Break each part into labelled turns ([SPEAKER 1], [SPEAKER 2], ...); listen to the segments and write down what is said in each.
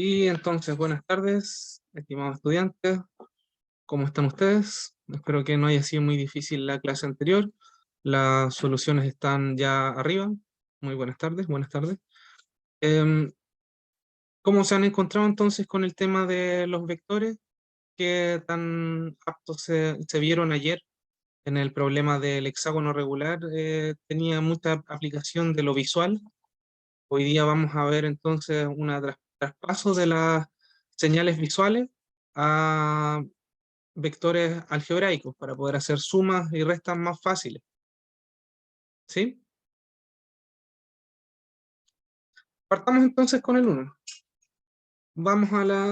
[SPEAKER 1] Y entonces, buenas tardes, estimados estudiantes, ¿cómo están ustedes? Espero que no haya sido muy difícil la clase anterior. Las soluciones están ya arriba. Muy buenas tardes, buenas tardes. Em, ¿Cómo se han encontrado entonces con el tema de los vectores? ¿Qué tan aptos se vieron ayer en el problema del hexágono regular? Tenía mucha aplicación de lo visual. Hoy día vamos a ver entonces un traspaso de las señales visuales a vectores algebraicos para poder hacer sumas y restas más fáciles. ¿Sí? Partamos entonces con el 1. Vamos a la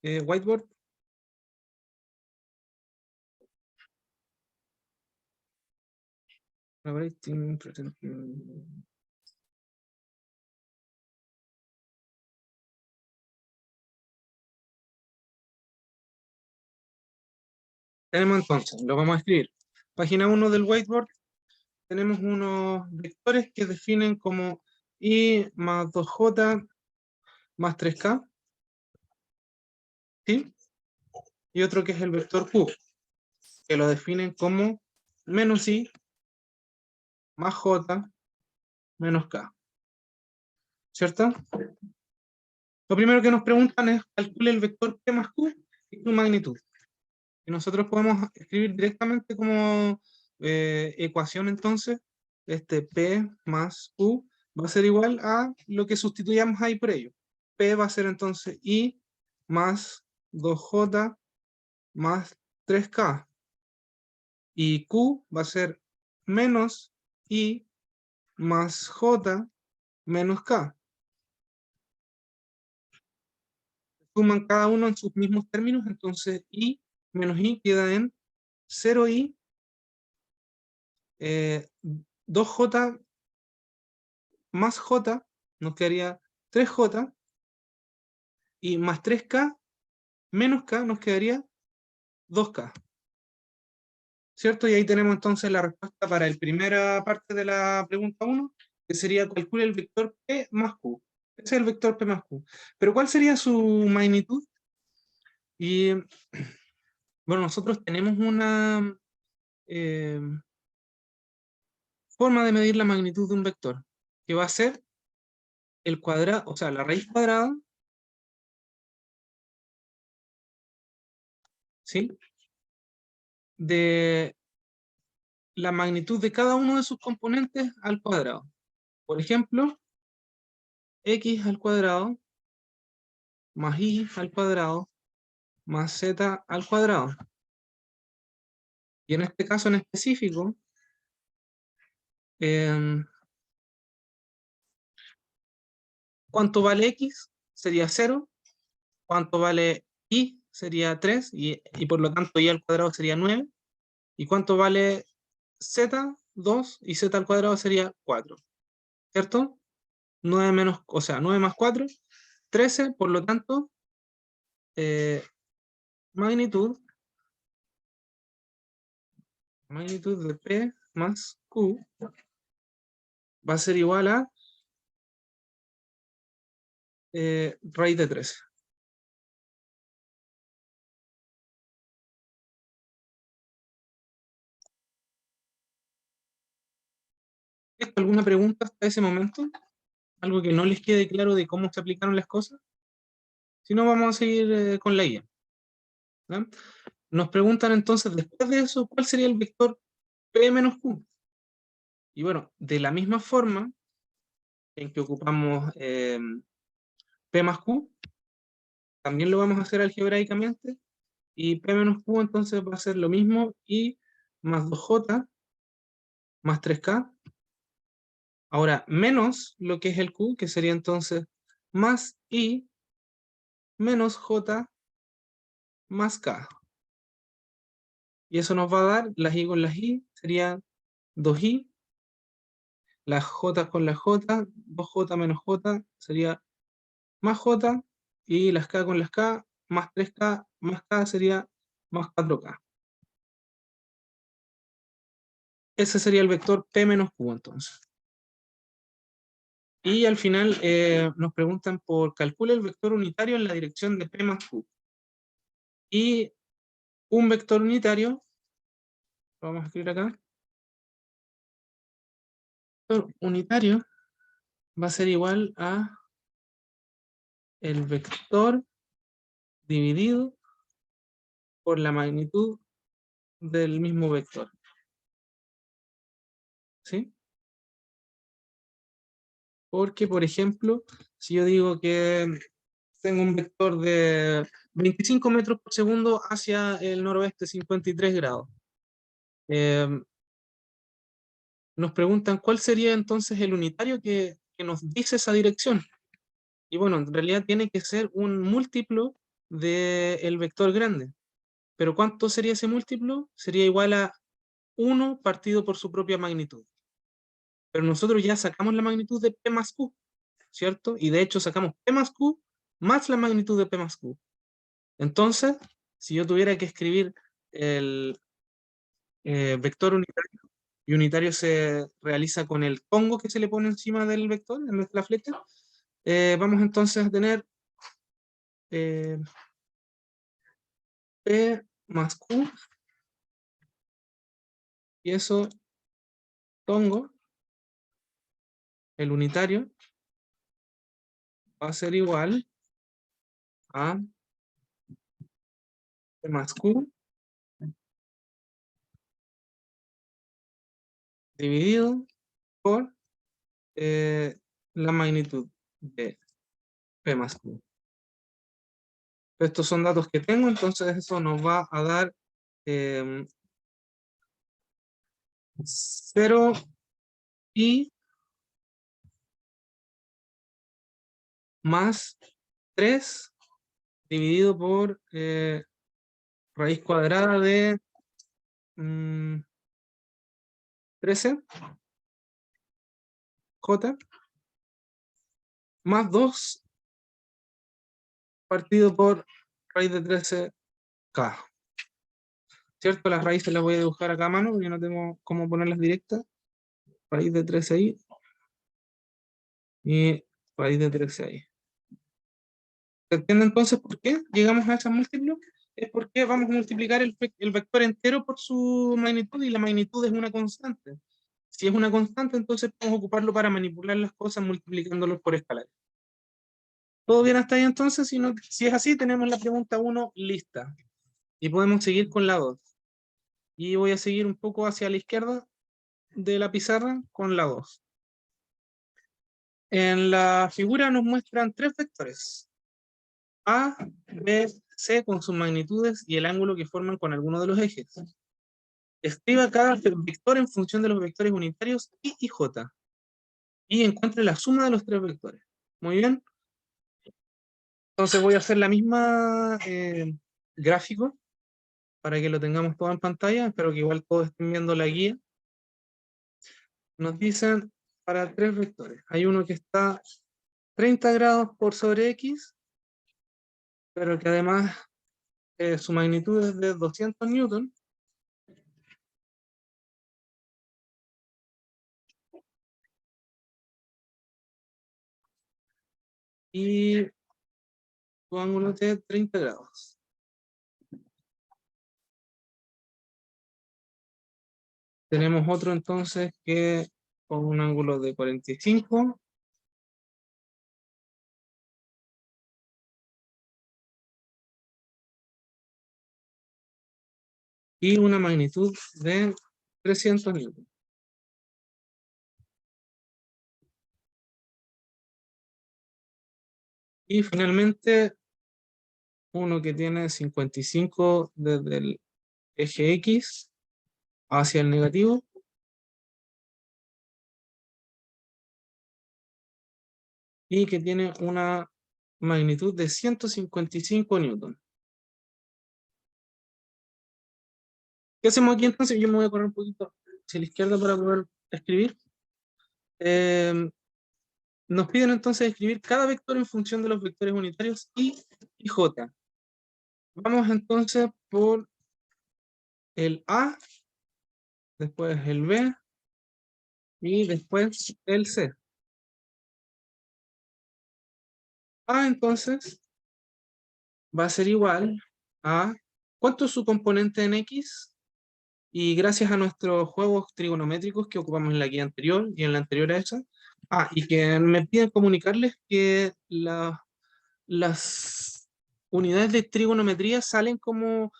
[SPEAKER 1] whiteboard. Tenemos entonces, lo vamos a escribir. Página 1 del whiteboard, tenemos unos vectores que definen como i más 2j más 3k, ¿sí? Y otro que es el vector q, que lo definen como menos i más j menos k, ¿cierto? Lo primero que nos preguntan es calcule el vector p más q y su magnitud. Y nosotros podemos escribir directamente como ecuación entonces, P más Q va a ser igual a lo que sustituyamos ahí por ello. P va a ser entonces I más 2J más 3K. Y Q va a ser menos I más J menos K. Suman cada uno en sus mismos términos, entonces I menos I queda en 0I 2J más J, nos quedaría 3J, y más 3K menos K nos quedaría 2K. ¿Cierto? Y ahí tenemos entonces la respuesta para la primera parte de la pregunta 1, que sería calcule el vector P más Q. Ese es el vector P más Q. Pero ¿cuál sería su magnitud? Y bueno, nosotros tenemos una forma de medir la magnitud de un vector, que va a ser el cuadrado, o sea, la raíz cuadrada, ¿sí? De la magnitud de cada uno de sus componentes al cuadrado. Por ejemplo, x al cuadrado más y al cuadrado más z al cuadrado. Y en este caso en específico, ¿cuánto vale x? Sería 0. ¿Cuánto vale y? Sería 3. Y por lo tanto y al cuadrado sería 9. ¿Y cuánto vale z? 2. Y z al cuadrado sería 4. ¿Cierto? 9 menos, o sea, 9 más 4, 13. Por lo tanto, magnitud de P más Q va a ser igual a raíz de 13. ¿Alguna pregunta hasta ese momento? ¿Algo que no les quede claro de cómo se aplicaron las cosas? Si no, vamos a seguir con la guía. ¿Ya? Nos preguntan entonces, después de eso, ¿cuál sería el vector P menos Q? Y bueno, de la misma forma en que ocupamos P más Q, también lo vamos a hacer algebraicamente, y P menos Q entonces va a ser lo mismo, y más 2J más 3K. Ahora, menos lo que es el Q, que sería entonces más I menos J más K. Y eso nos va a dar, las I con las I, sería 2I, las J con las J, 2J menos J, sería más J, y las K con las K, más 3K, más K sería más 4K. Ese sería el vector P menos Q entonces. Y al final nos preguntan por calcula el vector unitario en la dirección de P más Q. Y un vector unitario, lo vamos a escribir acá, vector unitario va a ser igual a el vector dividido por la magnitud del mismo vector. ¿Sí? Porque, por ejemplo, si yo digo que tengo un vector de 25 metros por segundo hacia el noroeste, 53 grados, eh, nos preguntan cuál sería entonces el unitario que nos dice esa dirección. Y bueno, en realidad tiene que ser un múltiplo del vector grande. Pero ¿cuánto sería ese múltiplo? Sería igual a 1 partido por su propia magnitud. Pero nosotros ya sacamos la magnitud de P más Q, ¿cierto? Y de hecho sacamos P más Q más la magnitud de P más Q. Entonces, si yo tuviera que escribir el vector unitario, y unitario se realiza con el tongo que se le pone encima del vector, en vez de la flecha, vamos entonces a tener eh, P más Q, y eso, tongo, el unitario, va a ser igual a P más Q dividido por la magnitud de P más Q. Estos son datos que tengo, entonces eso nos va a dar 0 y más 3 dividido por raíz cuadrada de 13 j más 2 partido por raíz de 13k. ¿Cierto? Las raíces las voy a dibujar acá a mano porque no tengo cómo ponerlas directas. Raíz de 13 ahí y raíz de 13 ahí. ¿Se entiende entonces por qué llegamos a esas múltiplos? Es porque vamos a multiplicar el vector entero por su magnitud y la magnitud es una constante. Si es una constante, entonces podemos ocuparlo para manipular las cosas multiplicándolos por escalar. ¿Todo bien hasta ahí entonces? Si es así, tenemos la pregunta 1 lista. Y podemos seguir con la 2. Y voy a seguir un poco hacia la izquierda de la pizarra con la 2. En la figura nos muestran tres vectores. A, B, C con sus magnitudes y el ángulo que forman con alguno de los ejes. Escriba cada vector en función de los vectores unitarios I y J. Y encuentre la suma de los tres vectores. Muy bien. Entonces voy a hacer la misma gráfico para que lo tengamos todo en pantalla. Espero que igual todos estén viendo la guía. Nos dicen para tres vectores. Hay uno que está 30 grados por sobre X, pero que además su magnitud es de 200 newton. Y su ángulo de 30 grados. Tenemos otro entonces que con un ángulo de 45 y una magnitud de 300 newton. Y finalmente uno que tiene 55 desde el eje X hacia el negativo y que tiene una magnitud de 155 newton. ¿Qué hacemos aquí entonces? Yo me voy a correr un poquito hacia la izquierda para poder escribir. Nos piden entonces escribir cada vector en función de los vectores unitarios I y J. Vamos entonces por el A, después el B y después el C. A entonces va a ser igual a, ¿cuánto es su componente en X? Y gracias a nuestros juegos trigonométricos que ocupamos en la guía anterior y en la anterior a esa, y que me piden comunicarles que las unidades de trigonometría salen como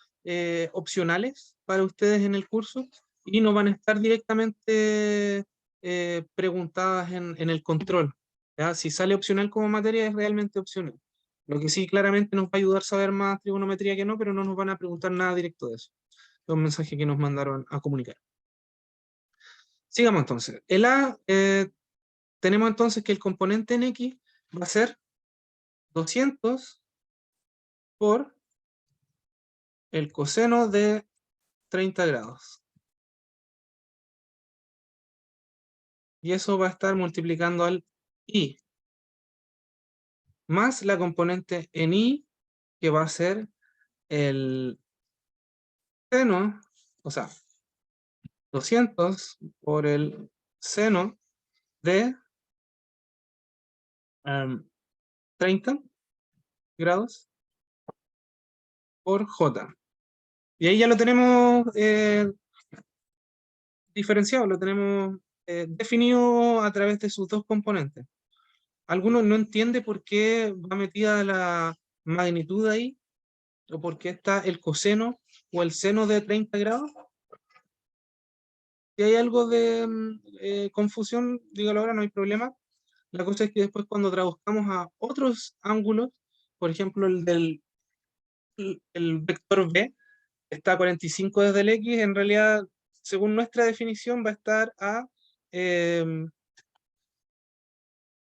[SPEAKER 1] opcionales para ustedes en el curso y no van a estar directamente preguntadas en el control. ¿Ya? Si sale opcional como materia, es realmente opcional. Lo que sí claramente nos va a ayudar a saber más trigonometría que no, pero no nos van a preguntar nada directo de eso. Es un mensaje que nos mandaron a comunicar. Sigamos entonces. El A, tenemos entonces que el componente en X va a ser 200 por el coseno de 30 grados. Y eso va a estar multiplicando al I, más la componente en I, que va a ser el seno, o sea, 200 por el seno de 30 grados por J. Y ahí ya lo tenemos diferenciado, lo tenemos definido a través de sus dos componentes. Algunos no entiende por qué va metida la magnitud ahí, o por qué está el coseno o el seno de 30 grados. Si hay algo de confusión, dígalo ahora, no hay problema. La cosa es que después cuando traduzcamos a otros ángulos, por ejemplo el vector B, está a 45 desde el X, en realidad, según nuestra definición, va a estar a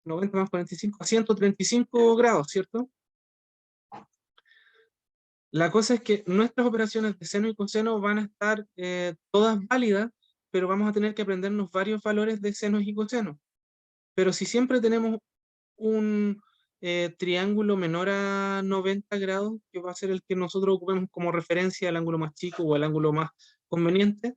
[SPEAKER 1] 90 más 45, a 135 grados, ¿cierto? La cosa es que nuestras operaciones de seno y coseno van a estar todas válidas, pero vamos a tener que aprendernos varios valores de senos y cosenos. Pero si siempre tenemos un triángulo menor a 90 grados, que va a ser el que nosotros ocupemos como referencia al ángulo más chico o al ángulo más conveniente,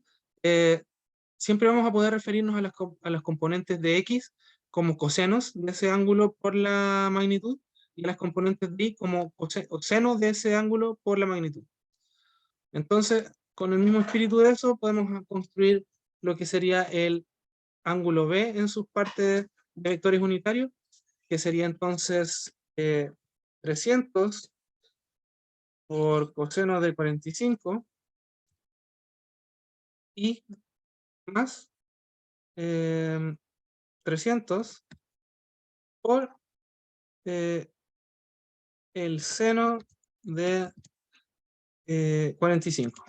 [SPEAKER 1] siempre vamos a poder referirnos a las componentes de X como cosenos de ese ángulo por la magnitud y a las componentes de Y como senos de ese ángulo por la magnitud. Entonces, con el mismo espíritu de eso, podemos construir lo que sería el ángulo B en sus partes de vectores unitarios, que sería entonces 300 por coseno de 45 y más 300 por el seno de 45.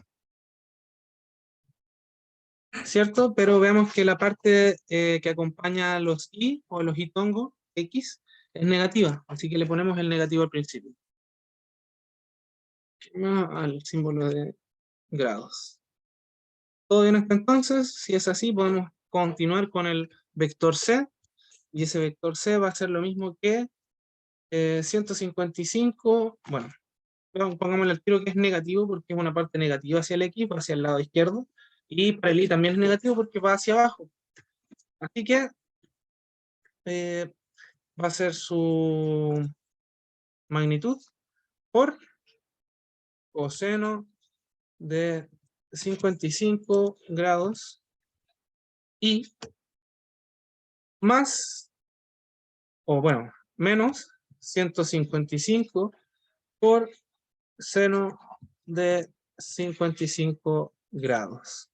[SPEAKER 1] ¿Cierto? Pero vemos que la parte que acompaña a los i o los itongo x es negativa, así que le ponemos el negativo al principio. Al símbolo de grados. ¿Todo bien hasta entonces? Si es así, podemos continuar con el vector c, y ese vector c va a ser lo mismo que 155, bueno, pongámosle al tiro que es negativo porque es una parte negativa hacia el x, va hacia el lado izquierdo, y para el y también es negativo porque va hacia abajo. Así que va a ser su magnitud por coseno de 55 grados y más, o bueno, menos 155 por seno de 55 grados.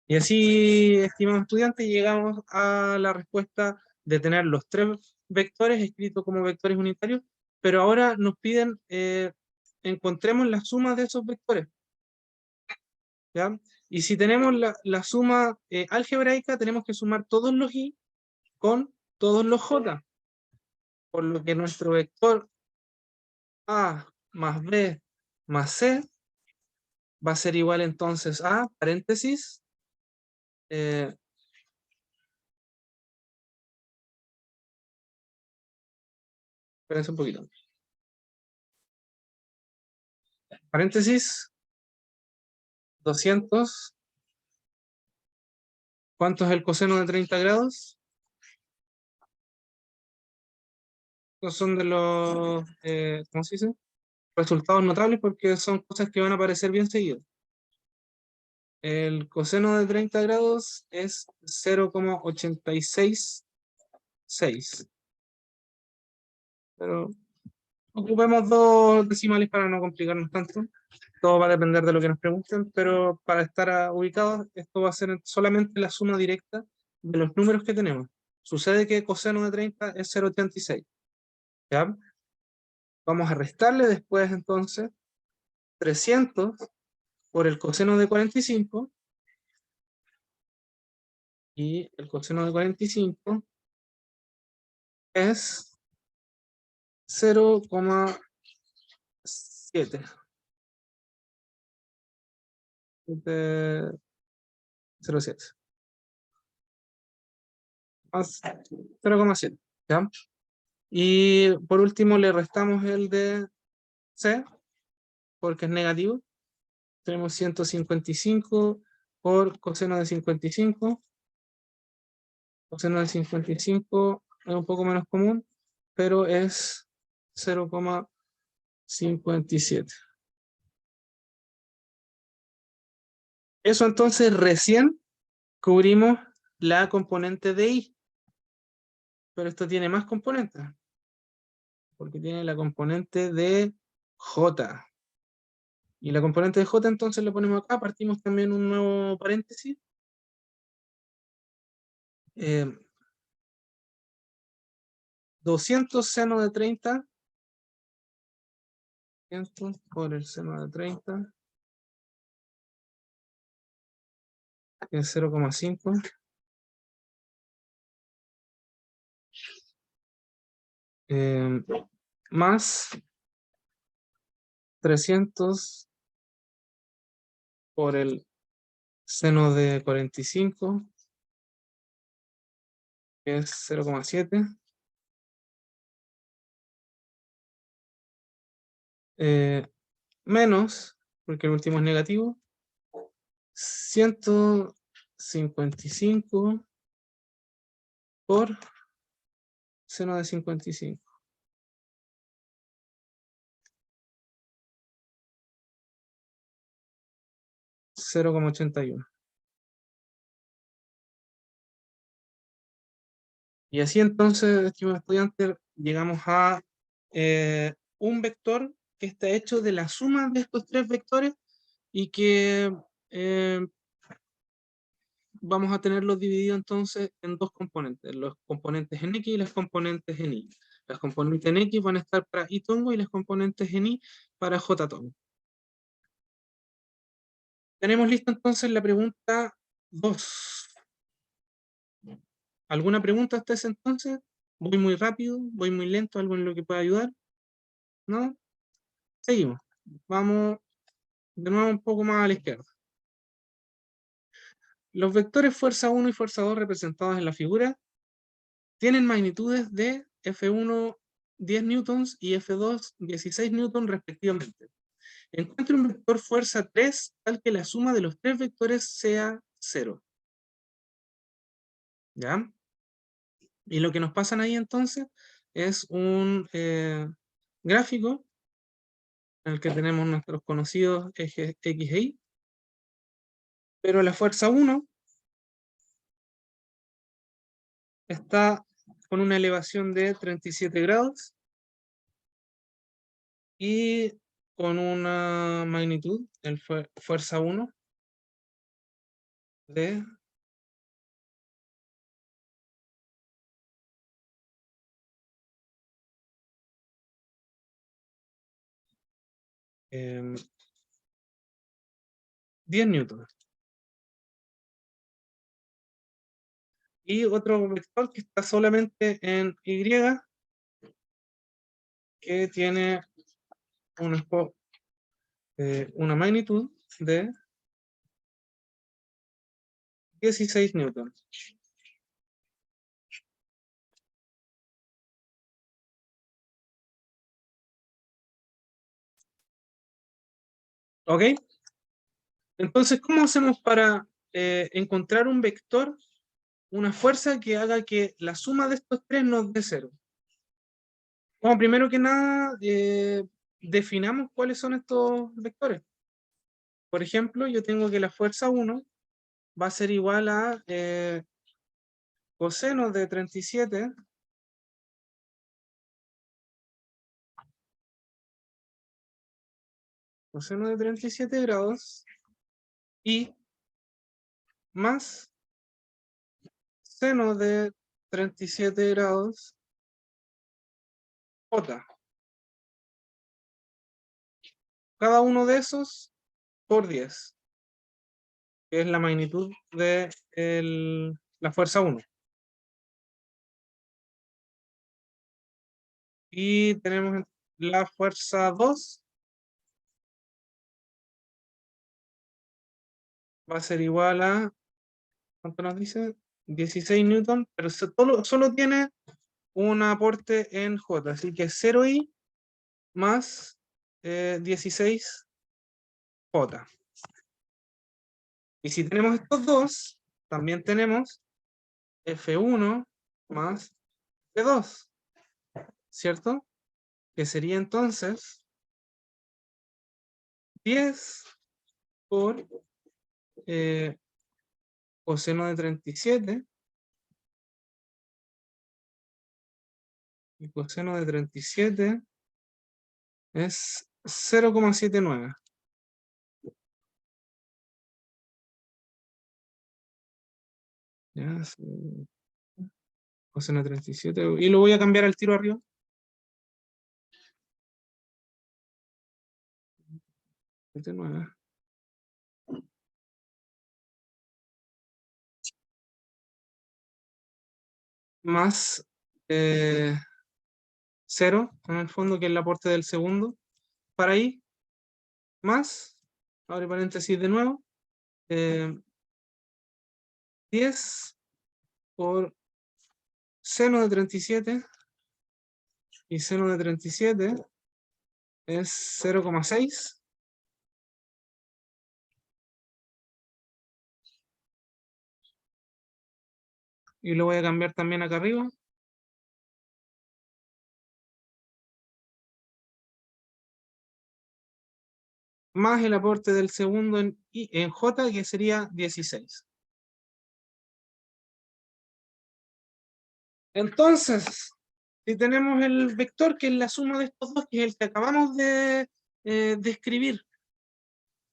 [SPEAKER 1] Y así, estimados estudiantes, llegamos a la respuesta de tener los tres vectores escritos como vectores unitarios, pero ahora nos piden encontremos la suma de esos vectores. ¿Ya? Y si tenemos la suma algebraica, tenemos que sumar todos los i con todos los j, por lo que nuestro vector a más b más c va a ser igual entonces a, paréntesis, espérense un poquito, paréntesis, 200, ¿cuánto es el coseno de 30 grados? Estos son de los, ¿cómo se dice? Resultados notables porque son cosas que van a aparecer bien seguido. El coseno de 30 grados es 0,866. Pero ocupemos dos decimales para no complicarnos tanto. Todo va a depender de lo que nos pregunten, pero para estar ubicados, esto va a ser solamente la suma directa de los números que tenemos. Sucede que coseno de 30 es 0,86. ¿Ya? Vamos a restarle después entonces 300 por el coseno de 45, y el coseno de 45 es 0,7. 0,7. Más 0,7. ¿Ya? Y por último le restamos el de C, porque es negativo. Tenemos 155 por coseno de 55. Coseno de 55 es un poco menos común, pero es 0,57. Eso entonces recién cubrimos la componente de I. Pero esto tiene más componentes, porque tiene la componente de J. Y la componente de J entonces le ponemos acá, partimos también un nuevo paréntesis. 200 seno de 30, 200 por el seno de 30, que es 0,5. Más 300 por el seno de 45, que es 0,7. Menos, porque el último es negativo, 155 por seno de 55. 0,81. Y así entonces, estimados estudiantes, llegamos a un vector que está hecho de la suma de estos tres vectores y que vamos a tenerlos divididos entonces en dos componentes, los componentes en X y las componentes en Y. Las componentes en X van a estar para Y tongo y las componentes en Y para J tongo. Tenemos lista entonces la pregunta 2. ¿Alguna pregunta hasta ese entonces? ¿Voy muy rápido? ¿Voy muy lento? ¿Algo en lo que pueda ayudar? ¿No? Seguimos. Vamos de nuevo un poco más a la izquierda. Los vectores fuerza 1 y fuerza 2 representados en la figura tienen magnitudes de F1 10 newtons y F2 16 newtons respectivamente. Encuentre un vector fuerza 3 tal que la suma de los tres vectores sea 0. ¿Ya? Y lo que nos pasan ahí entonces es un gráfico en el que tenemos nuestros conocidos ejes X e Y, pero la fuerza 1 está con una elevación de 37 grados y con una magnitud, fuerza 1, de 10 newtons. Y otro vector que está solamente en Y, que tiene una magnitud de 16 newtons. ¿Ok? Entonces, ¿cómo hacemos para encontrar un vector, una fuerza que haga que la suma de estos tres nos dé 0? Bueno, primero que nada, definamos cuáles son estos vectores. Por ejemplo, yo tengo que la fuerza 1 va a ser igual a coseno de 37 coseno de 37 grados y más seno de 37 grados J. Cada uno de esos por 10, que es la magnitud de la fuerza 1. Y tenemos la fuerza 2, va a ser igual a, ¿cuánto nos dice? 16 newton, pero solo tiene un aporte en J, así que 0i más 16 J. Y si tenemos estos dos, también tenemos F1 más F2, ¿cierto? Que sería entonces 10 por coseno de 37, y coseno de 37 es 0,79. Ya, coseno de 37, y lo voy a cambiar al tiro arriba. 79. Más 0, en el fondo, que es el aporte del segundo, para ahí, más, abre paréntesis de nuevo, 10 por seno de 37, y seno de 37 es 0,6. Y lo voy a cambiar también acá arriba. Más el aporte del segundo en J, que sería 16. Entonces, si tenemos el vector, que es la suma de estos dos, que es el que acabamos de escribir,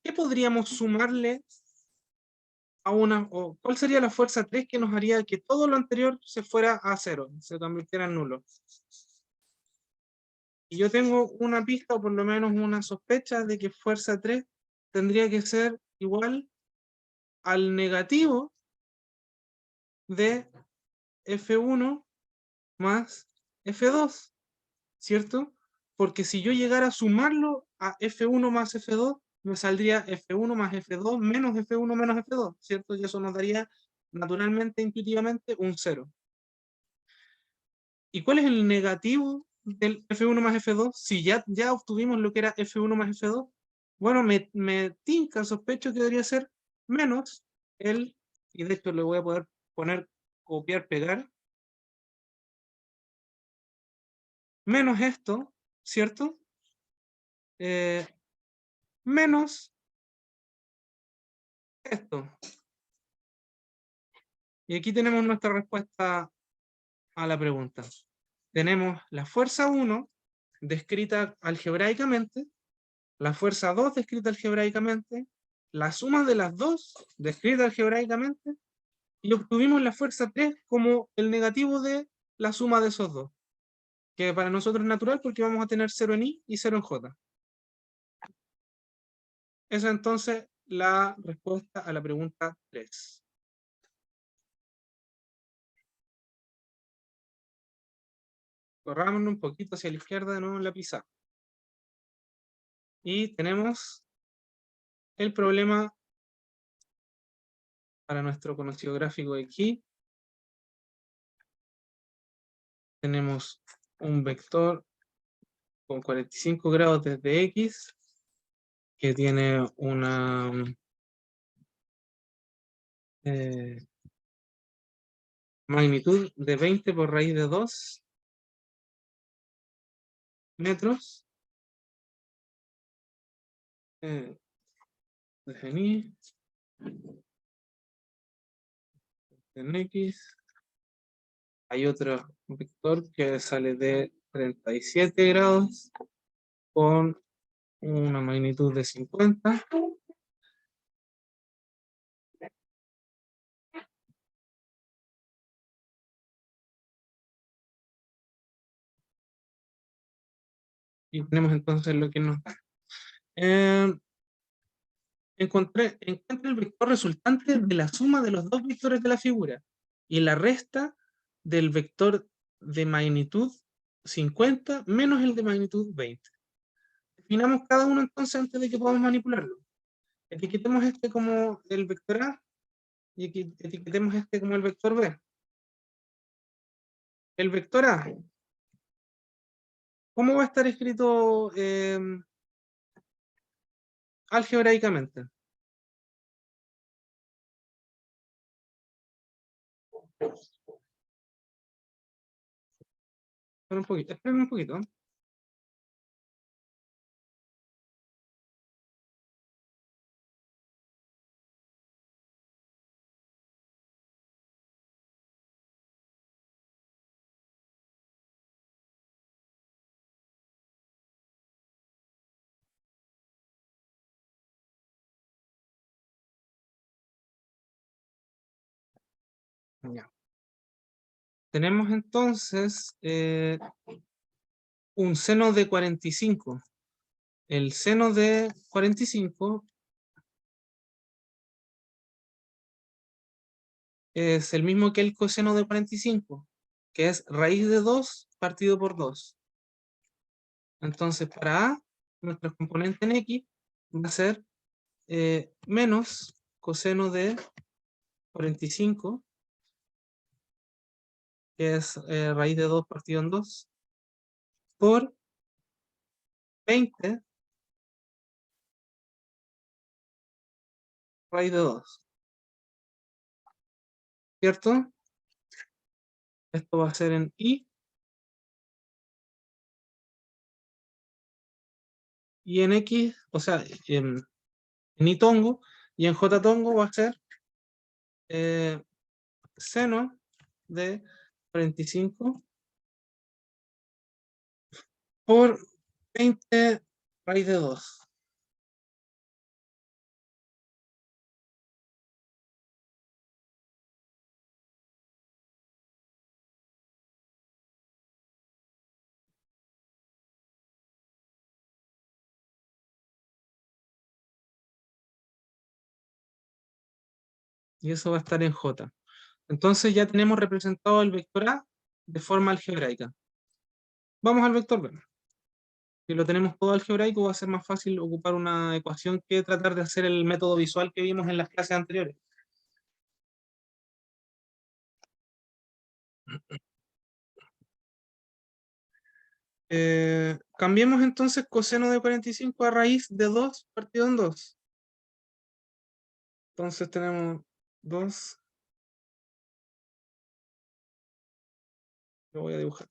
[SPEAKER 1] ¿qué podríamos sumarle a una, o cuál sería la fuerza 3 que nos haría que todo lo anterior se fuera a 0, se convirtiera en nulo? Y yo tengo una pista, o por lo menos una sospecha, de que fuerza 3 tendría que ser igual al negativo de F1 más F2, ¿cierto? Porque si yo llegara a sumarlo a F1 más F2, me saldría F1 más F2 menos F1 menos F2, ¿cierto? Y eso nos daría naturalmente, intuitivamente, un 0. ¿Y cuál es el negativo del F1 más F2? Si ya obtuvimos lo que era F1 más F2, bueno, me tinca, sospecho que debería ser menos y de hecho le voy a poder poner copiar, pegar, menos esto, ¿cierto? Menos esto. Y aquí tenemos nuestra respuesta a la pregunta. Tenemos la fuerza 1 descrita algebraicamente, la fuerza 2 descrita algebraicamente, la suma de las dos descrita algebraicamente, y obtuvimos la fuerza 3 como el negativo de la suma de esos dos, que para nosotros es natural porque vamos a tener 0 en I y 0 en J. Esa es entonces la respuesta a la pregunta 3. Corrámonos un poquito hacia la izquierda de nuevo en la pizarra. Y tenemos el problema para nuestro conocido gráfico de aquí. Tenemos un vector con 45 grados desde X, que tiene una magnitud de 20 por raíz de 2, metros en Y, en X. Hay otro vector que sale de 37 grados con una magnitud de 50. Y tenemos entonces lo que nos da. Encuentra el vector resultante de la suma de los dos vectores de la figura y la resta del vector de magnitud 50 menos el de magnitud 20. Definamos cada uno entonces antes de que podamos manipularlo. Etiquetemos este como el vector A y etiquetemos este como el vector B. El vector A, ¿cómo va a estar escrito algebraicamente? Esperen un poquito. Ya. Tenemos entonces un seno de 45. El seno de 45 es el mismo que el coseno de 45, que es raíz de 2 partido por 2. Entonces, para A, nuestro componente en X va a ser menos coseno de 45, que es raíz de 2 partido en 2, por 20 raíz de 2. ¿Cierto? Esto va a ser en Y. Y en X, o sea, en Y tongo, y en J tongo va a ser seno de 45 por 20 raíz de 2. Y eso va a estar en J. Entonces ya tenemos representado el vector A de forma algebraica. Vamos al vector B. Si lo tenemos todo algebraico, va a ser más fácil ocupar una ecuación que tratar de hacer el método visual que vimos en las clases anteriores. Cambiemos entonces coseno de 45 a raíz de 2 partido en 2. Entonces tenemos 2. Lo voy a dibujar.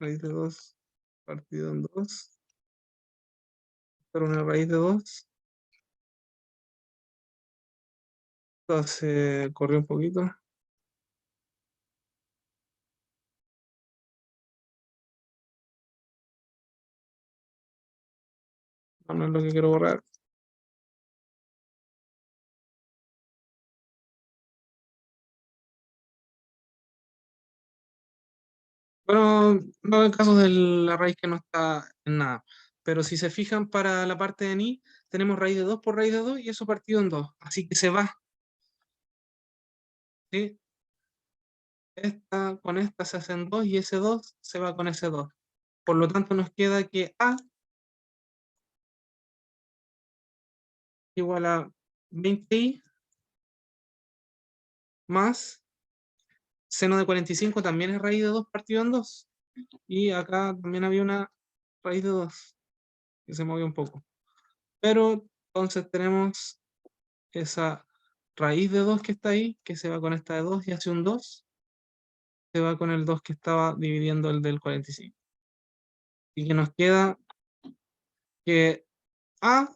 [SPEAKER 1] Raíz de 2 partido en 2. Por una raíz de 2. Entonces corrió un poquito. No es lo que quiero borrar. Bueno, no en caso de la raíz que no está en nada. Pero si se fijan para la parte de ni, tenemos raíz de 2 por raíz de 2 y eso partido en 2. Así que se va. ¿Sí? Esta con esta se hacen 2 y ese 2 se va con ese 2. Por lo tanto nos queda que A igual a 20i más seno de 45 también es raíz de 2 partido en 2. Y acá también había una raíz de 2 que se movió un poco. Pero entonces tenemos esa raíz de 2 que está ahí, que se va con esta de 2 y hace un 2, se va con el 2 que estaba dividiendo el del 45. Y que nos queda que A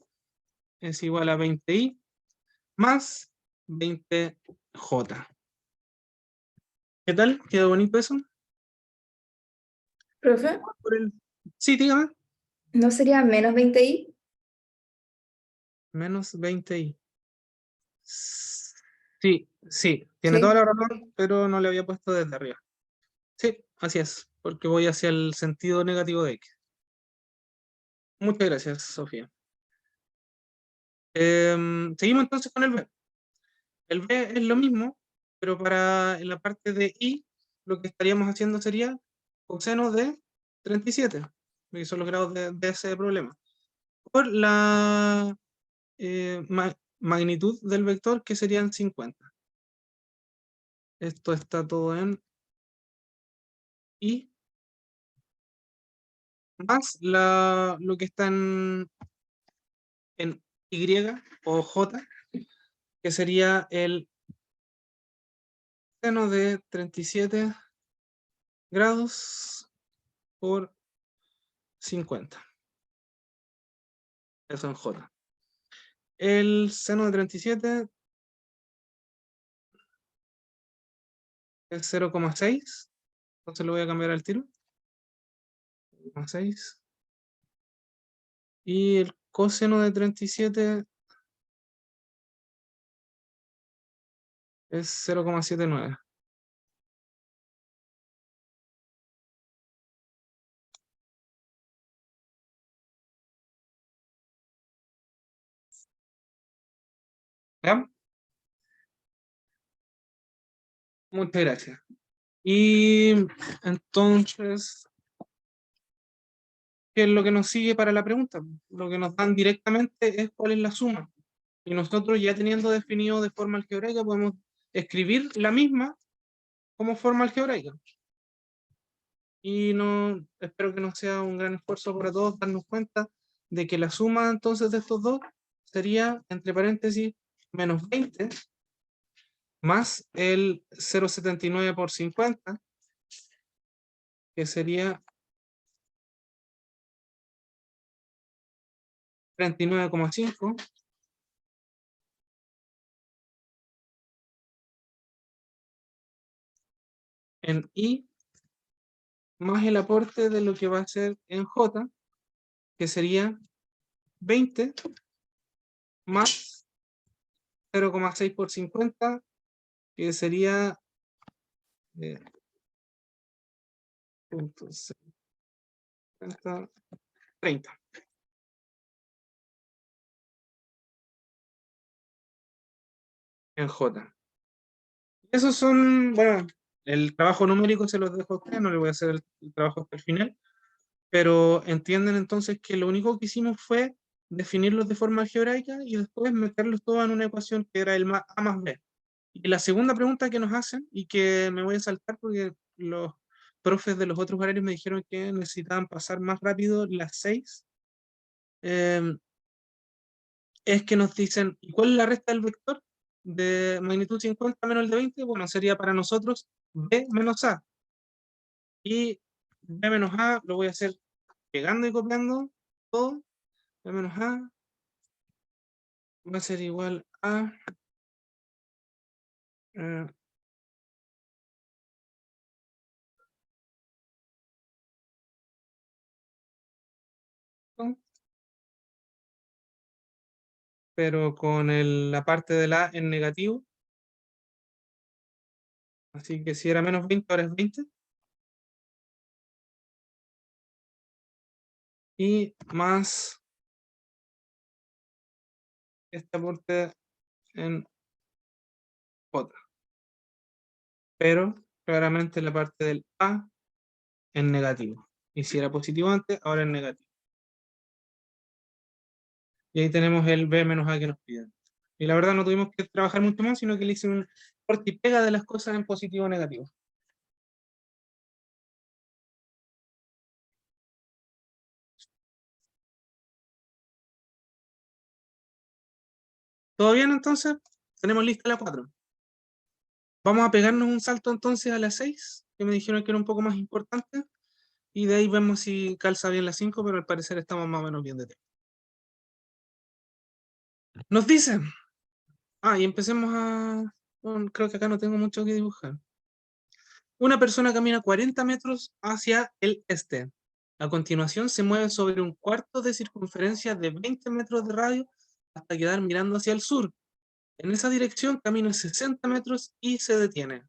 [SPEAKER 1] es igual a 20i más 20j. ¿Qué tal? ¿Quedó bonito eso?
[SPEAKER 2] Profe,
[SPEAKER 1] Por el... Sí, dígame.
[SPEAKER 2] ¿no sería menos 20i?
[SPEAKER 1] Menos 20i. Sí, sí, tiene toda
[SPEAKER 2] Sí.
[SPEAKER 1] la razón, pero no le había puesto desde arriba. Sí, así es, porque voy hacia el sentido negativo de x. Muchas gracias, Sofía. Seguimos entonces con el b. El b es lo mismo, pero para en la parte de y, lo que estaríamos haciendo sería coseno de 37, que son los grados de ese problema, por la magnitud del vector, que serían 50. Esto está todo en y, más lo que está en y o j, que sería el seno de 37 grados por 50. Eso en j. El seno de 37 es 0,6. Entonces lo voy a cambiar al tiro. 0,6. Y el coseno de 37 es 0,79. ¿Ya? Muchas gracias. Y entonces, ¿qué es lo que nos sigue para la pregunta? Lo que nos dan directamente es cuál es la suma. Y nosotros, ya teniendo definido de forma algebraica, podemos escribir la misma como forma algebraica. Y no, espero que no sea un gran esfuerzo para todos darnos cuenta de que la suma entonces de estos dos sería, entre paréntesis, menos 20 más el 0,79 por 50, que sería 39,5, en I, más el aporte de lo que va a ser en J, que sería 20 más 0,6 por 50, que sería eh, 30 en J. Esos son, bueno, el trabajo numérico se los dejo a ustedes, no le voy a hacer el trabajo hasta el final, pero entienden entonces que lo único que hicimos fue definirlos de forma algebraica y después meterlos todos en una ecuación que era el A más B. Y la segunda pregunta que nos hacen, y que me voy a saltar porque los profes de los otros horarios me dijeron que necesitaban pasar más rápido las 6, es que nos dicen, ¿y cuál es la resta del vector de magnitud 50 menos el de 20? Bueno, sería para nosotros b menos a. Y b menos a lo voy a hacer pegando y copiando todo. B menos a va a ser igual a eh, pero con la parte de la en negativo. Así que si era menos 20, ahora es 20. Y más este aporte en J. Pero claramente la parte del A en negativo. Y si era positivo antes, ahora es negativo. Y ahí tenemos el B menos A que nos piden. Y la verdad no tuvimos que trabajar mucho más, sino que le hice un corte y pega de las cosas en positivo o negativo. ¿Todo bien entonces? tenemos lista la 4. Vamos a pegarnos un salto entonces a la 6, que me dijeron que era un poco más importante, y de ahí vemos si calza bien la 5, pero al parecer estamos más o menos bien de tiempo. Nos dice, y empecemos creo que acá no tengo mucho que dibujar. Una persona camina 40 metros hacia el este. A continuación se mueve sobre un cuarto de circunferencia de 20 metros de radio hasta quedar mirando hacia el sur. En esa dirección camina 60 metros y se detiene.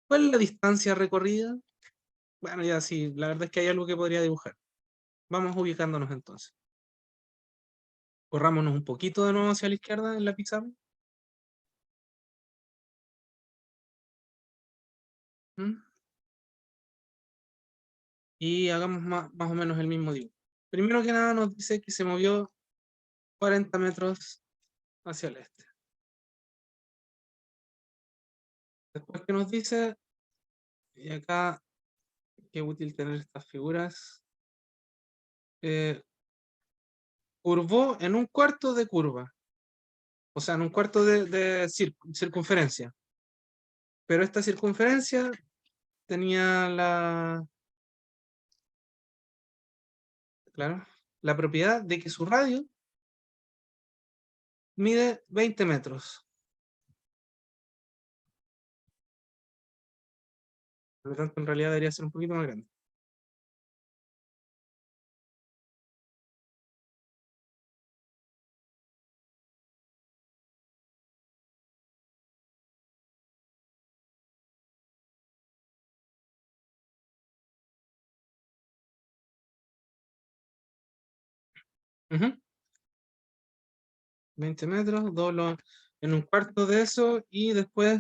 [SPEAKER 1] ¿Cuál es la distancia recorrida? Bueno, ya sí, la verdad es que hay algo que podría dibujar. Vamos ubicándonos entonces. Corrámonos un poquito de nuevo hacia la izquierda en la pizarra. ¿Mm? Y hagamos más o menos el mismo dibujo. Primero que nada nos dice que se movió 40 metros hacia el este. Después que nos dice, y acá, qué útil tener estas figuras, curvó en un cuarto de curva, o sea, en un cuarto de circunferencia. Pero esta circunferencia tenía la propiedad de que su radio mide 20 metros. Por lo tanto, en realidad debería ser un poquito más grande. Ujú. 20 metros, doblo en un cuarto de eso y después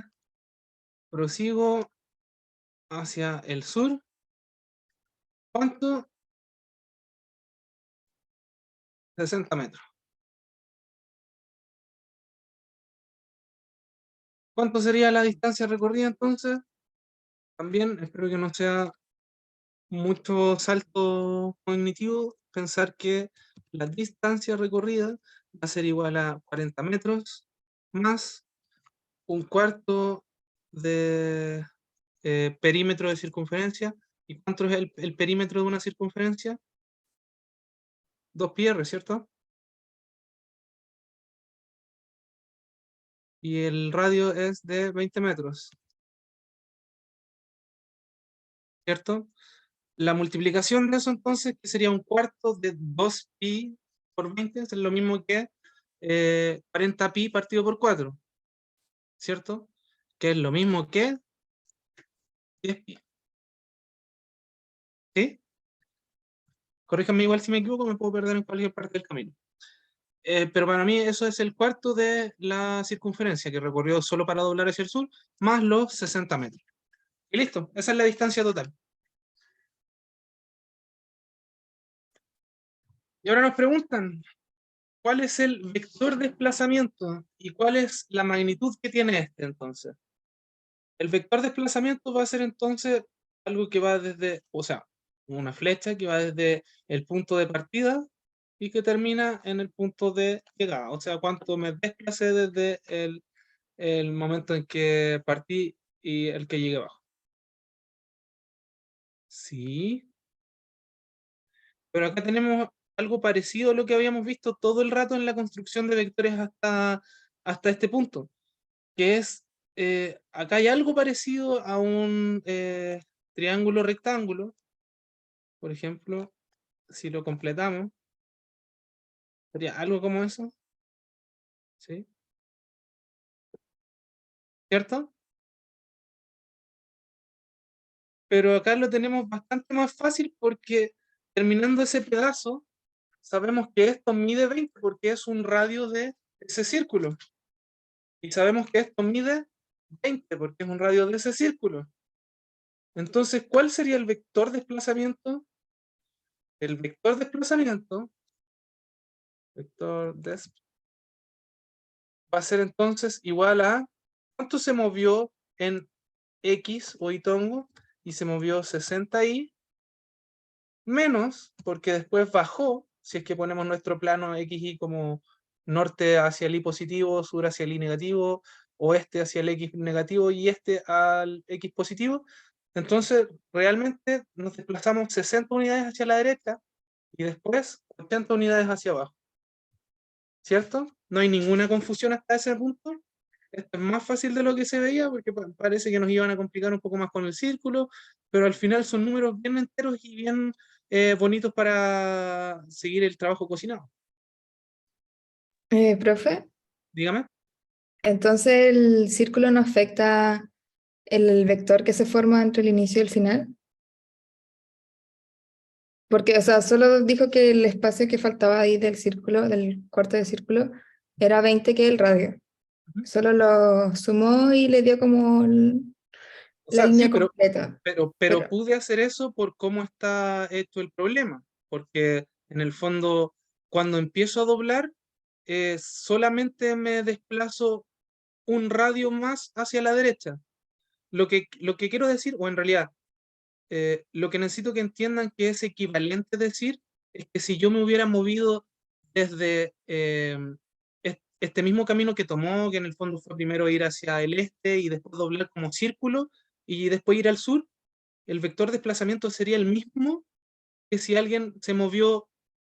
[SPEAKER 1] prosigo hacia el sur. ¿Cuánto? 60 metros. ¿Cuánto sería la distancia recorrida entonces? También espero que no sea mucho salto cognitivo pensar que la distancia recorrida va a ser igual a 40 metros más un cuarto de perímetro de circunferencia. ¿Y cuánto es el perímetro de una circunferencia? 2πr, ¿cierto? Y el radio es de 20 metros, ¿cierto? La multiplicación de eso entonces, que sería un cuarto de 2π por 20, es lo mismo que 40π partido por 4, ¿cierto? Que es lo mismo que 10π. ¿Sí? Corríjanme igual si me equivoco, me puedo perder en cualquier parte del camino. Pero para mí eso es el cuarto de la circunferencia que recorrió solo para doblar hacia el sur, más los 60 metros. Y listo, esa es la distancia total. Y ahora nos preguntan, ¿cuál es el vector de desplazamiento y cuál es la magnitud que tiene este entonces? El vector de desplazamiento va a ser entonces algo que va desde, o sea, una flecha que va desde el punto de partida y que termina en el punto de llegada. O sea, cuánto me desplacé desde el momento en que partí y el que llegue abajo. Sí, pero acá tenemos algo parecido a lo que habíamos visto todo el rato en la construcción de vectores hasta este punto, que es, acá hay algo parecido a un triángulo rectángulo, por ejemplo, si lo completamos, sería algo como eso, ¿sí? ¿Cierto? Pero acá lo tenemos bastante más fácil porque terminando ese pedazo, sabemos que esto mide 20 porque es un radio de ese círculo. Y sabemos que esto mide 20 porque es un radio de ese círculo. Entonces, ¿cuál sería el vector de desplazamiento? El vector de desplazamiento va a ser entonces igual a ¿cuánto se movió en X o Itongo? Y se movió 60i menos, porque después bajó, si es que ponemos nuestro plano XY como norte hacia el Y positivo, sur hacia el Y negativo, oeste hacia el X negativo y este al X positivo. Entonces, realmente nos desplazamos 60 unidades hacia la derecha y después 80 unidades hacia abajo. ¿Cierto? No hay ninguna confusión hasta ese punto. Esto es más fácil de lo que se veía porque parece que nos iban a complicar un poco más con el círculo, pero al final son números bien enteros y bien bonitos para seguir el trabajo cocinado.
[SPEAKER 2] Profe,
[SPEAKER 1] Dígame.
[SPEAKER 2] entonces el círculo no afecta el vector que se forma entre el inicio y el final. Porque, o sea, solo dijo que el espacio que faltaba ahí del círculo, del cuarto de círculo, era 20 que el radio.
[SPEAKER 1] Ujú.
[SPEAKER 2] Solo lo sumó y le dio como
[SPEAKER 1] O
[SPEAKER 2] la
[SPEAKER 1] sea, sí,
[SPEAKER 2] línea completa.
[SPEAKER 1] pero
[SPEAKER 2] Pero,
[SPEAKER 1] pude hacer eso por cómo está hecho el problema, porque en el fondo, cuando empiezo a doblar, solamente me desplazo un radio más hacia la derecha. Lo que quiero decir, o en realidad, lo que necesito que entiendan que es equivalente decir, es que si yo me hubiera movido desde este mismo camino que tomó, que en el fondo fue primero ir hacia el este y después doblar como círculo y después ir al sur, el vector de desplazamiento sería el mismo que si alguien se movió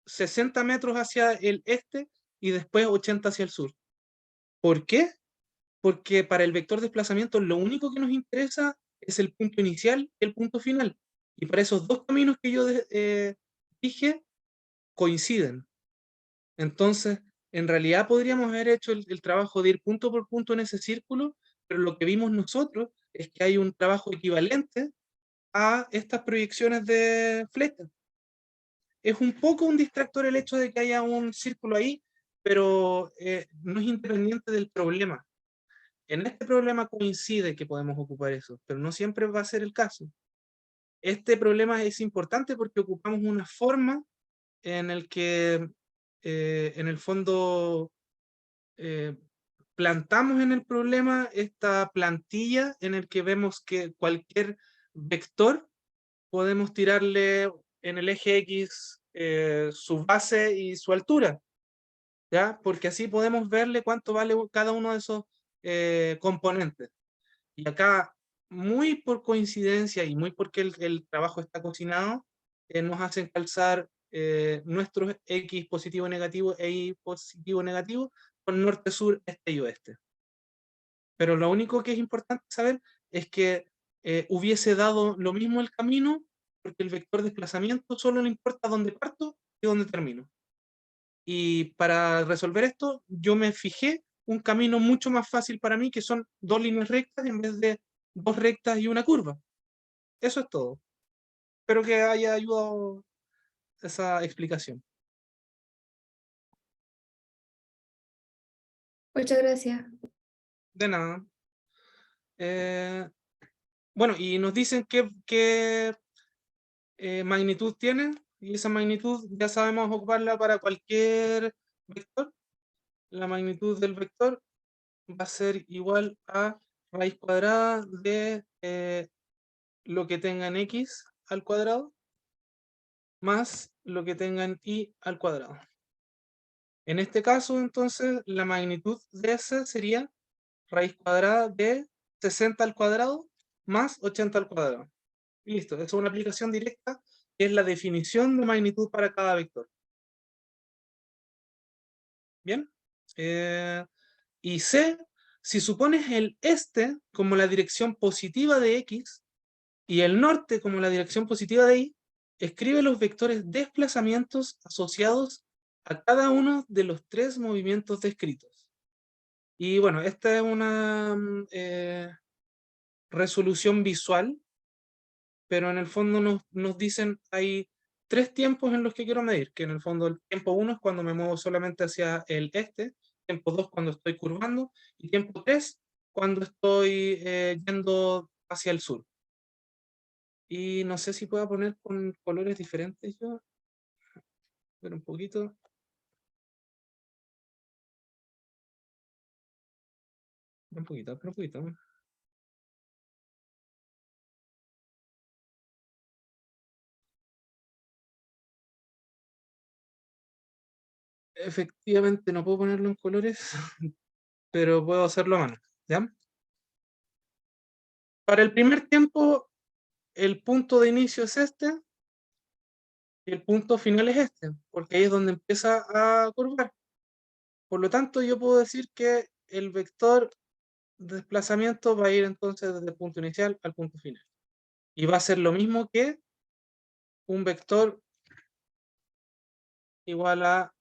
[SPEAKER 1] 60 metros hacia el este y después 80 hacia el sur. ¿Por qué? Porque para el vector de desplazamiento lo único que nos interesa es el punto inicial y el punto final. Y para esos dos caminos que yo dije, coinciden. Entonces, en realidad podríamos haber hecho el trabajo de ir punto por punto en ese círculo, pero lo que vimos nosotros es que hay un trabajo equivalente a estas proyecciones de flecha. Es un poco un distractor el hecho de que haya un círculo ahí, pero no es independiente del problema. En este problema coincide que podemos ocupar eso, pero no siempre va a ser el caso. Este problema es importante porque ocupamos una forma en el que, en el fondo, eh, plantamos en el problema esta plantilla en el que vemos que cualquier vector podemos tirarle en el eje X su base y su altura, ¿ya? Porque así podemos verle cuánto vale cada uno de esos componentes. Y acá, muy por coincidencia y muy porque el trabajo está cocinado, nos hacen calzar nuestros X positivo negativo e Y positivo negativo con norte, sur, este y oeste. Pero lo único que es importante saber es que hubiese dado lo mismo el camino, porque el vector de desplazamiento solo le importa dónde parto y dónde termino. Y para resolver esto, yo me fijé un camino mucho más fácil para mí, que son dos líneas rectas en vez de dos rectas y una curva. Eso es todo. Espero que haya ayudado esa explicación.
[SPEAKER 2] muchas gracias.
[SPEAKER 1] De nada. Eh, bueno, y nos dicen qué magnitud tiene, y esa magnitud ya sabemos ocuparla para cualquier vector. La magnitud del vector va a ser igual a raíz cuadrada de lo que tenga en x al cuadrado más lo que tenga en y al cuadrado. En este caso, entonces, la magnitud de ese sería raíz cuadrada de 60 al cuadrado más 80 al cuadrado. Y listo, eso es una aplicación directa, que es la definición de magnitud para cada vector. ¿Bien? Y C, si supones el este como la dirección positiva de x y el norte como la dirección positiva de y, escribe los vectores desplazamientos asociados a cada uno de los tres movimientos descritos. Y bueno, esta es una resolución visual, pero en el fondo nos dicen hay tres tiempos en los que quiero medir, que en el fondo el tiempo 1 es cuando me muevo solamente hacia el este, tiempo 2 cuando estoy curvando, y tiempo 3 cuando estoy yendo hacia el sur. Y no sé si puedo poner con colores diferentes yo. Pero un poquito. Un poquito, pero un poquito. Efectivamente, no puedo ponerlo en colores, pero puedo hacerlo a mano, ¿ya? Para el primer tiempo, el punto de inicio es este, y el punto final es este, porque ahí es donde empieza a curvar. Por lo tanto, yo puedo decir que el vector de desplazamiento va a ir entonces desde el punto inicial al punto final. Y va a ser lo mismo que un vector igual a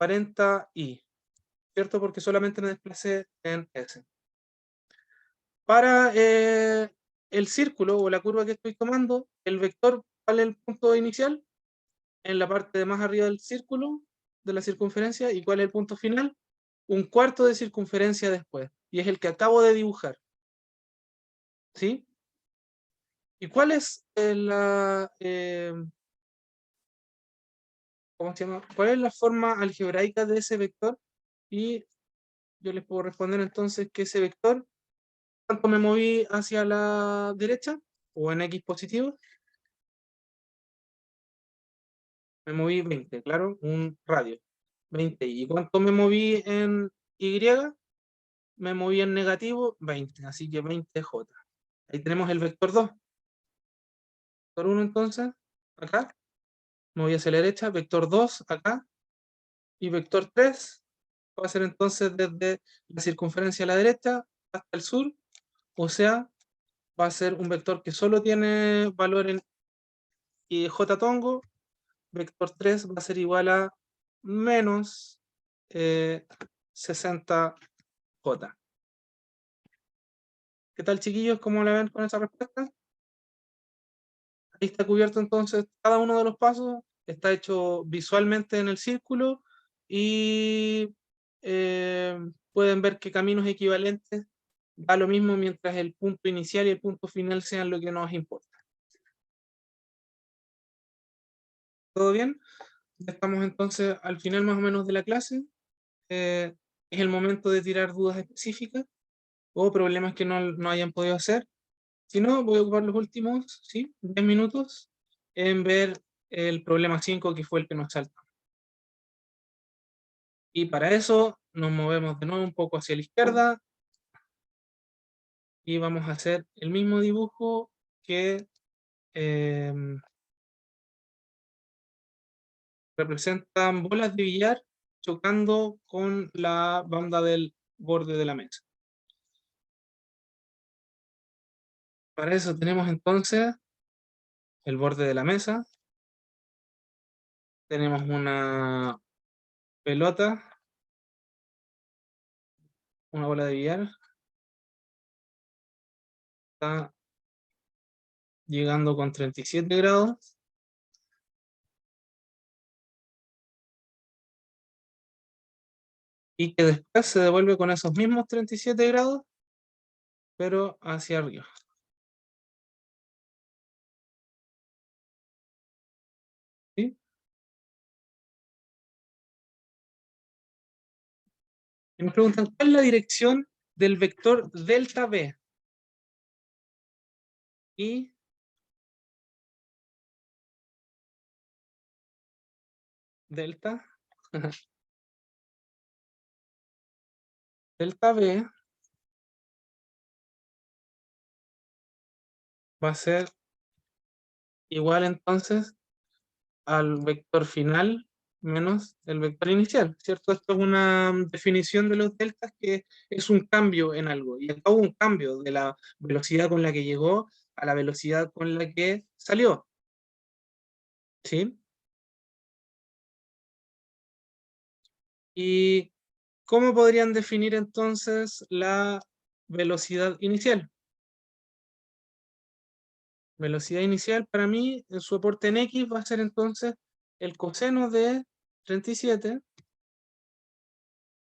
[SPEAKER 1] 40i, ¿cierto? Porque solamente me desplacé en S. Para el círculo o la curva que estoy tomando, el vector, ¿cuál es el punto inicial? En la parte de más arriba del círculo, de la circunferencia, y cuál es el punto final, un cuarto de circunferencia después, y es el que acabo de dibujar, ¿sí? ¿Y cuál es ¿cómo se llama? ¿Cuál es la forma algebraica de ese vector? Y yo les puedo responder entonces que ese vector, ¿cuánto me moví hacia la derecha? O en X positivo, me moví 20, claro, un radio, 20. ¿Y cuánto me moví en Y? Me moví en negativo, 20, así que 20J. Ahí tenemos el vector 2. Vector 1 entonces, acá, me voy hacia la derecha, vector 2 acá, y vector 3 va a ser entonces desde la circunferencia a la derecha hasta el sur, o sea, va a ser un vector que solo tiene valor en J tongo, vector 3 va a ser igual a menos 60J. ¿Qué tal, chiquillos? ¿Cómo la ven con esa respuesta? Ahí está cubierto entonces cada uno de los pasos, está hecho visualmente en el círculo y pueden ver que caminos equivalentes da lo mismo mientras el punto inicial y el punto final sean lo que nos importa. ¿Todo bien? Ya estamos entonces al final más o menos de la clase. Es el momento de tirar dudas específicas o problemas que no hayan podido hacer. Si no, voy a ocupar los últimos, ¿sí? 10 minutos en ver el problema 5 que fue el que nos salta. Y para eso nos movemos de nuevo un poco hacia la izquierda y vamos a hacer el mismo dibujo que representan bolas de billar chocando con la banda del borde de la mesa. Para eso tenemos entonces el borde de la mesa, tenemos una pelota, una bola de billar, está llegando con 37 grados, y que después se devuelve con esos mismos 37 grados, pero hacia arriba. ¿Sí? Y nos preguntan, ¿cuál es la dirección del vector delta V? Y delta, delta V va a ser igual entonces al vector final menos el vector inicial, ¿cierto? Esto es una definición de los deltas que es un cambio en algo. Y acá hubo un cambio de la velocidad con la que llegó a la velocidad con la que salió. ¿Sí? ¿Y cómo podrían definir entonces la velocidad inicial? Velocidad inicial para mí, en su aporte en X va a ser entonces el coseno de 37.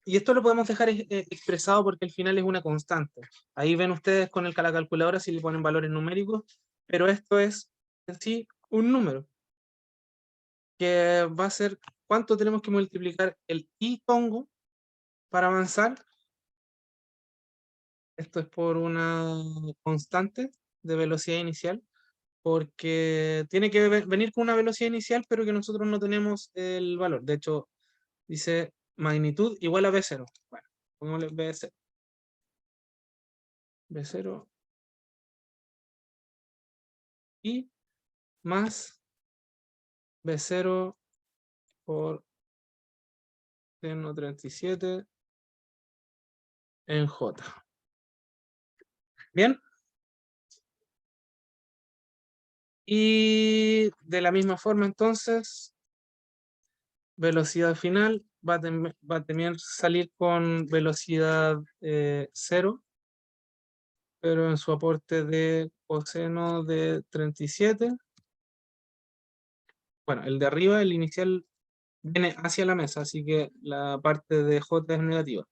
[SPEAKER 1] Y esto lo podemos dejar expresado porque al final es una constante. Ahí ven ustedes con la calculadora si le ponen valores numéricos, pero esto es en sí un número que va a ser cuánto tenemos que multiplicar el I tongo para avanzar. Esto es por una constante de velocidad inicial, porque tiene que venir con una velocidad inicial, pero que nosotros no tenemos el valor. De hecho, Dice magnitud igual a B0. Bueno, pongámosle B0. B0 y más B0 por seno 37 en J. ¿Bien? Y de la misma forma, entonces, velocidad final va a también salir con velocidad 0, pero en su aporte de coseno de 37. Bueno, el de arriba, el inicial, viene hacia la mesa, así que la parte de J es negativa.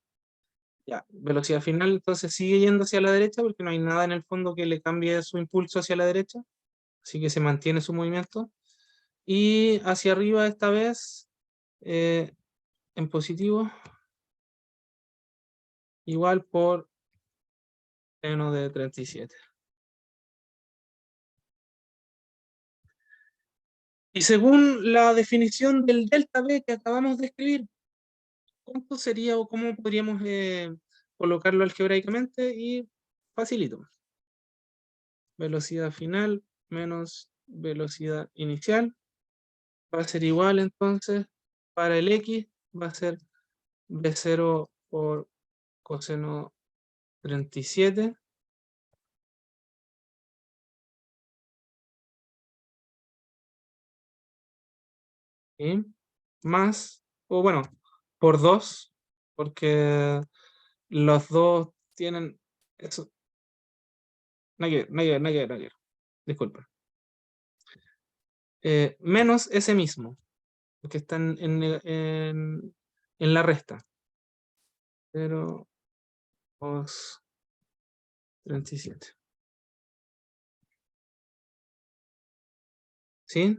[SPEAKER 1] Ya, velocidad final entonces sigue yendo hacia la derecha porque no hay nada en el fondo que le cambie su impulso hacia la derecha, así que se mantiene su movimiento. Y hacia arriba esta vez, en positivo, igual por seno de 37. Y según la definición del delta B que acabamos de escribir, ¿cuánto sería o cómo podríamos colocarlo algebraicamente? Y facilito. Velocidad final menos velocidad inicial va a ser igual entonces, para el X va a ser B0 por coseno 37 y más, o bueno, por 2, porque los dos tienen eso. Nada que ver, nada que ver, nada que ver, nada que ver. Disculpa. Menos ese mismo, porque está en la resta. 0, 2, 37. ¿Sí?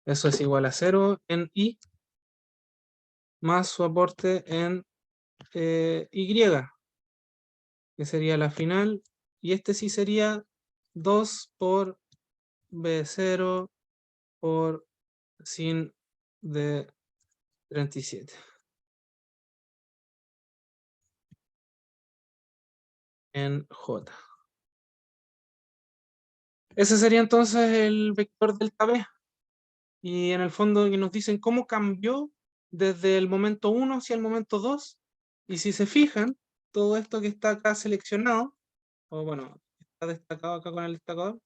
[SPEAKER 1] Eso es igual a 0 en Y, más su aporte en Y, que sería la final, y este sí sería 2 por B0 por sin de 37 en J. Ese sería entonces el vector delta B. Y en el fondo que nos dicen cómo cambió desde el momento 1 hacia el momento 2. Y si se fijan, todo esto que está acá seleccionado, o bueno, está destacado acá con el destacador,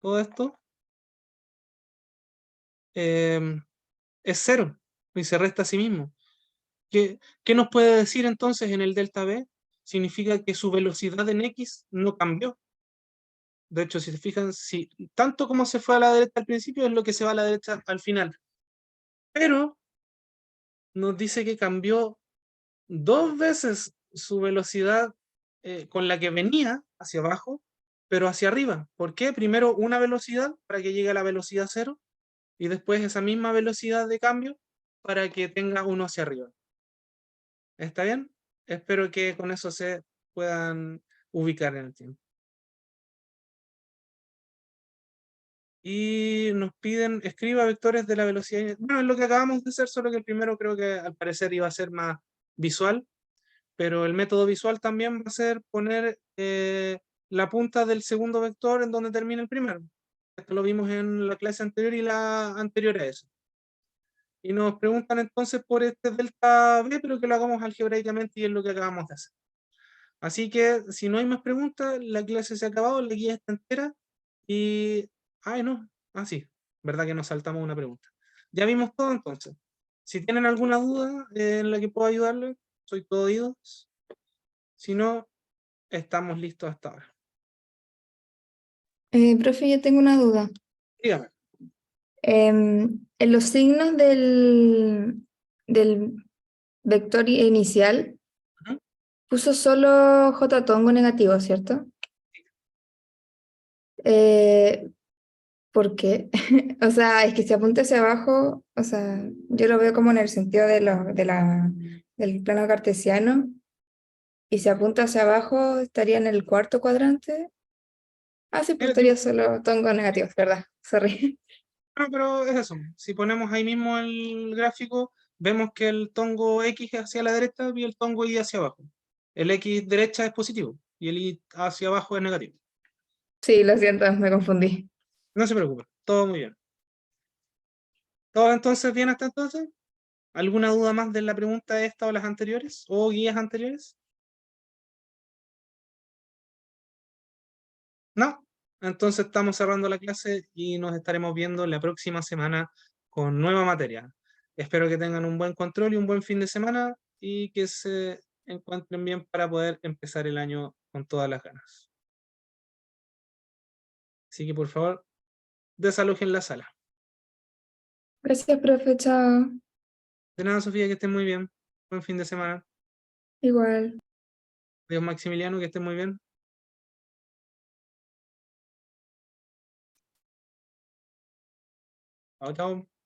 [SPEAKER 1] todo esto es 0 y se resta a sí mismo. ¿Qué nos puede decir entonces en el delta B? Significa que su velocidad en X no cambió. De hecho, si se fijan, si, tanto como se fue a la derecha al principio es lo que se va a la derecha al final. Pero nos dice que cambió 2 veces su velocidad con la que venía hacia abajo, pero hacia arriba. ¿Por qué? Primero una velocidad para que llegue a la velocidad 0 y después esa misma velocidad de cambio para que tenga uno hacia arriba. ¿Está bien? Espero que con eso se puedan ubicar en el tiempo. Y nos piden, escriba vectores de la velocidad. Bueno, es lo que acabamos de hacer, solo que el primero creo que al parecer iba a ser más visual, pero el método visual también va a ser poner la punta del segundo vector en donde termina el primero. Esto lo vimos en la clase anterior y la anterior a eso. Y nos preguntan entonces por este delta B, pero que lo hagamos algebraicamente y es lo que acabamos de hacer. Así que si no hay más preguntas, la clase se ha acabado, la guía está entera y... Ay, no. Ah, sí. ¿Verdad que nos saltamos una pregunta? Ya vimos todo entonces. Si tienen alguna duda en la que puedo ayudarles, soy todo oídos. Si no, estamos listos hasta ahora.
[SPEAKER 2] Profe, yo tengo una duda.
[SPEAKER 1] Dígame.
[SPEAKER 2] En los signos del vector inicial,
[SPEAKER 1] Ujú.
[SPEAKER 2] puso solo J tongo negativo, ¿cierto? Eh, ¿Por qué? O sea, es que si apunta hacia abajo, o sea, yo lo veo como en el sentido del plano cartesiano, y si apunta hacia abajo, estaría en el cuarto cuadrante. Ah, sí, pues
[SPEAKER 1] Mira,
[SPEAKER 2] estaría solo tongo negativo, ¿verdad? Sorry.
[SPEAKER 1] No, pero es eso. Si ponemos ahí mismo el gráfico, vemos que el tongo X es hacia la derecha y el tongo Y hacia abajo. El X derecha es positivo y el Y hacia abajo es negativo.
[SPEAKER 2] Sí, lo siento, me confundí.
[SPEAKER 1] No se preocupe, todo muy bien. ¿Todo entonces bien hasta entonces? ¿Alguna duda más de la pregunta esta o las anteriores? ¿O guías anteriores? ¿No? Entonces estamos cerrando la clase y nos estaremos viendo la próxima semana con nueva materia. Espero que tengan un buen control y un buen fin de semana y que se encuentren bien para poder empezar el año con todas las ganas. Así que por favor, desalojen la sala.
[SPEAKER 2] Gracias, profe, chao.
[SPEAKER 1] De nada, Sofía, que estén muy bien. Buen fin de semana.
[SPEAKER 2] Igual.
[SPEAKER 1] Adiós, Maximiliano, que estén muy bien. Chao, chao.